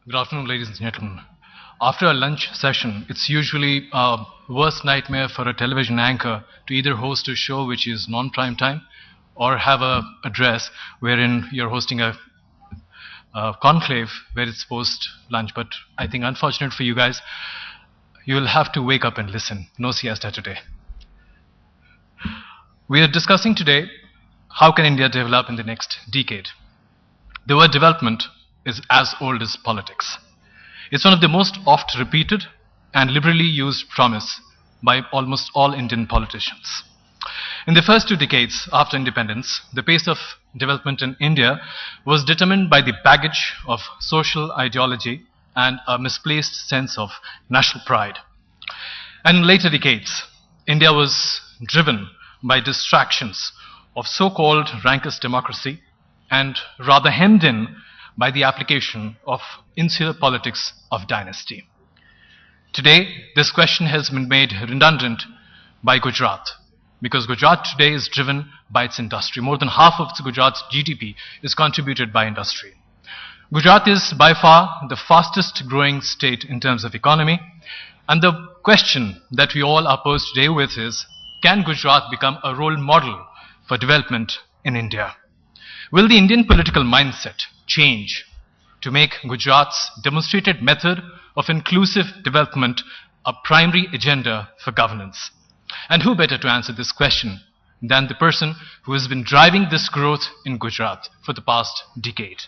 Good afternoon, ladies and gentlemen. After a lunch session, it's usually a worst nightmare for a television anchor to either host a show which is non-prime time or have a address wherein you're hosting a conclave where it's post-lunch. But I think unfortunate for you guys, you'll have to wake up and listen. No siesta today. We are discussing today how can India develop in the next decade. The word development is as old as politics. It's one of the most oft repeated and liberally used promise by almost all Indian politicians. In the first 2 decades after independence, the pace of development in India was determined by the baggage of social ideology and a misplaced sense of national pride. And in later decades, India was driven by distractions of so-called rankist democracy and rather hemmed in by the application of insular politics of dynasty. Today, this question has been made redundant by Gujarat, because Gujarat today is driven by its industry. More than half of Gujarat's GDP is contributed by industry. Gujarat is by far the fastest growing state in terms of economy, and the question that we all are posed today with is, can Gujarat become a role model for development in India? Will the Indian political mindset change to make Gujarat's demonstrated method of inclusive development a primary agenda for governance? And who better to answer this question than the person who has been driving this growth in Gujarat for the past decade?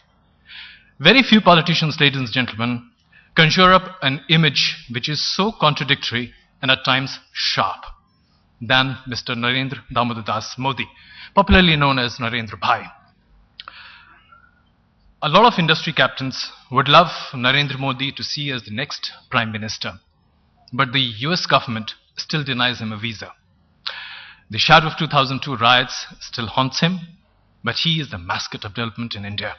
Very few politicians, ladies and gentlemen, conjure up an image which is so contradictory and at times sharp than Mr. Narendra Damodar Das Modi, popularly known as Narendra Bhai. A lot of industry captains would love Narendra Modi to see as the next Prime Minister, but the US government still denies him a visa. The shadow of 2002 riots still haunts him, but he is the mascot of development in India.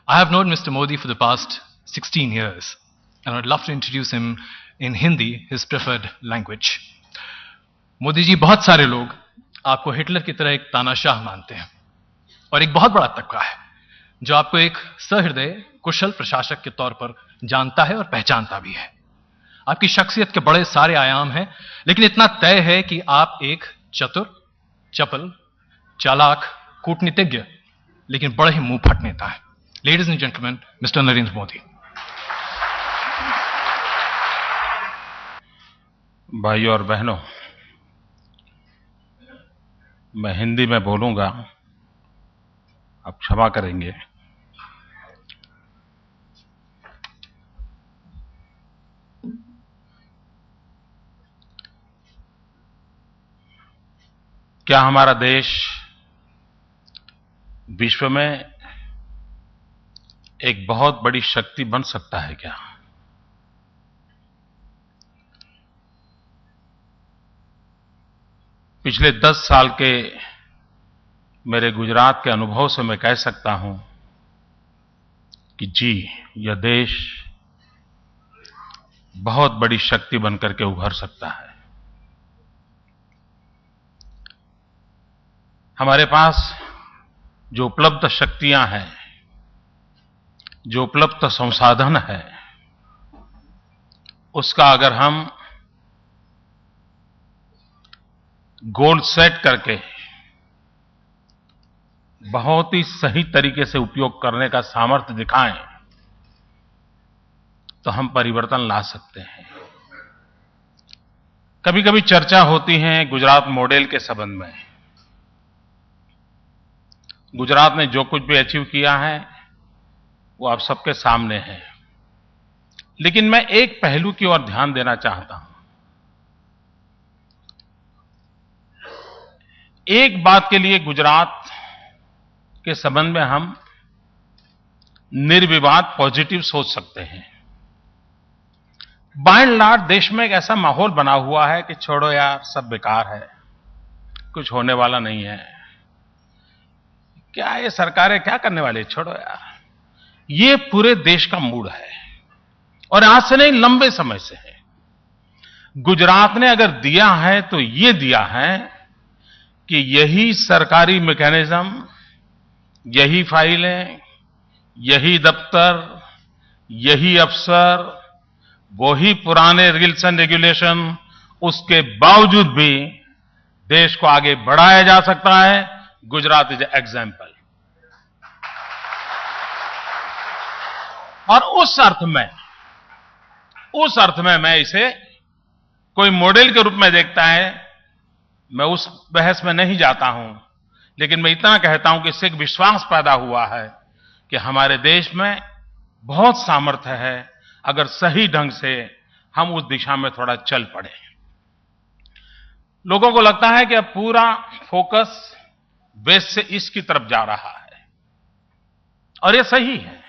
I have known Mr. Modi for the past 16 years, and I'd love to introduce him in Hindi, his preferred language. Modi ji, बहुत सारे लोग आपको Hitler की तरह एक तानाशाह मानते हैं और एक बहुत बड़ा तबका है जो आपको एक सहृदय कुशल प्रशासक के तौर पर जानता है और पहचानता भी है। आपकी शख्सियत के बड़े सारे आयाम हैं, लेकिन इतना तय है कि आप एक चतुर, चपल, चालाक, कूटनीतिज्ञ, लेकिन बड़े ही मुंह फट नेता है। Ladies and gentleman, mister Narendra Modi. भाइयों और बहनों, मैं हिंदी में बोलूंगा, आप क्षमा करेंगे। क्या हमारा देश विश्व में एक बहुत बड़ी शक्ति बन सकता है क्या? पिछले 10 साल के मेरे गुजरात के अनुभव से मैं कह सकता हूं कि जी, यह देश बहुत बड़ी शक्ति बनकर के उभर सकता है। हमारे पास जो उपलब्ध शक्तियां हैं, जो उपलब्ध संसाधन है, उसका अगर हम गोल सेट करके बहुत ही सही तरीके से उपयोग करने का सामर्थ्य दिखाएं, तो हम परिवर्तन ला सकते हैं। कभी कभी चर्चा होती है गुजरात मॉडल के संबंध में। गुजरात ने जो कुछ भी अचीव किया है वो आप सबके सामने है, लेकिन मैं एक पहलू की ओर ध्यान देना चाहता हूं। एक बात के लिए गुजरात के संबंध में हम निर्विवाद पॉजिटिव सोच सकते हैं। बाय एंड लार्ज देश में एक ऐसा माहौल बना हुआ है कि छोड़ो यार, सब बेकार है, कुछ होने वाला नहीं है, क्या ये सरकारें क्या करने वाली, छोड़ो यार। ये पूरे देश का मूड है और आज से नहीं, लंबे समय से है। गुजरात ने अगर दिया है तो ये दिया है कि यही सरकारी मैकेनिज्म, यही फाइलें, यही दफ्तर, यही अवसर, वही पुराने रूल्स एंड रेगुलेशन, उसके बावजूद भी देश को आगे बढ़ाया जा सकता है। Gujarat is example. और उस अर्थ में मैं इसे कोई मॉडल के रूप में देखता है, मैं उस बहस में नहीं जाता हूं, लेकिन मैं इतना कहता हूं कि इससे एक विश्वास पैदा हुआ है कि हमारे देश में बहुत सामर्थ्य है, अगर सही ढंग से हम उस दिशा में थोड़ा चल पड़े। लोगों को लगता है कि अब पूरा फोकस वेस्ट से ईस्ट की तरफ जा रहा है, और ये सही है।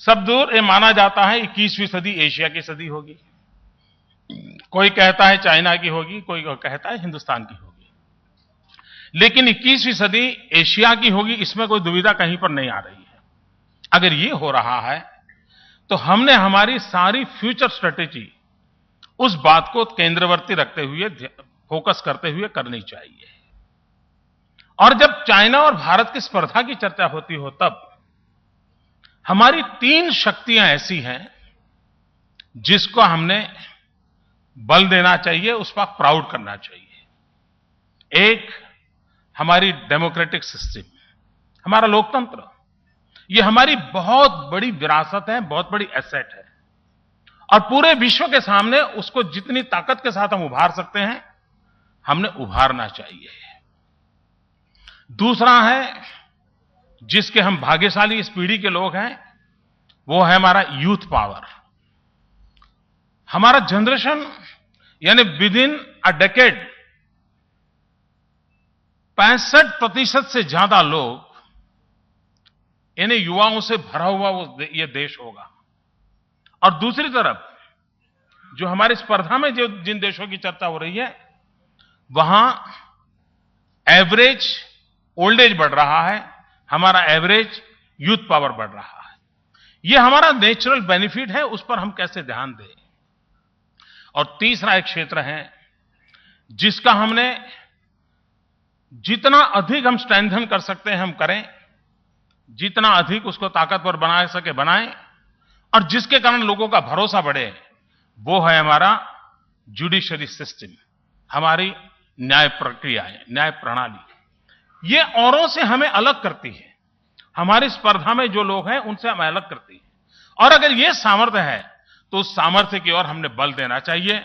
सब दूर ये माना जाता है 21वीं सदी एशिया की सदी होगी, कोई कहता है चाइना की होगी, कोई कहता है हिंदुस्तान की होगी, लेकिन 21वीं सदी एशिया की होगी, इसमें कोई दुविधा कहीं पर नहीं आ रही है। अगर ये हो रहा है तो हमने हमारी सारी फ्यूचर स्ट्रेटेजी उस बात को केंद्रवर्ती रखते हुए, फोकस करते हुए करनी चाहिए। और जब चाइना और भारत की स्पर्धा की चर्चा होती हो, तब हमारी 3 शक्तियां ऐसी हैं जिसको हमने बल देना चाहिए, उस पर प्राउड करना चाहिए। एक, हमारी डेमोक्रेटिक सिस्टम, हमारा लोकतंत्र, ये हमारी बहुत बड़ी विरासत है, बहुत बड़ी एसेट है, और पूरे विश्व के सामने उसको जितनी ताकत के साथ हम उभार सकते हैं, हमने उभारना चाहिए। दूसरा है, जिसके हम भाग्यशाली इस पीढ़ी के लोग हैं, वो है हमारा यूथ पावर। हमारा जनरेशन, यानी विद इन अ डेकेड 65% से ज्यादा लोग, यानी युवाओं से भरा हुआ ये देश होगा। और दूसरी तरफ जो हमारी स्पर्धा में जो जिन देशों की चर्चा हो रही है, वहां एवरेज ओल्ड एज बढ़ रहा है, हमारा एवरेज यूथ पावर बढ़ रहा है। ये हमारा नेचुरल बेनिफिट है, उस पर हम कैसे ध्यान दें। और तीसरा एक क्षेत्र है जिसका हमने जितना अधिक हम स्ट्रेंथन कर सकते हैं हम करें, जितना अधिक उसको ताकतवर बना सके बनाएं, और जिसके कारण लोगों का भरोसा बढ़े, वो है हमारा जुडिशरी सिस्टम, हमारी न्याय प्रक्रियाएं, न्याय प्रणाली। ये औरों से हमें अलग करती है, हमारी स्पर्धा में जो लोग हैं उनसे हमें अलग करती है। और अगर ये सामर्थ्य है तो उस सामर्थ्य की ओर हमने बल देना चाहिए।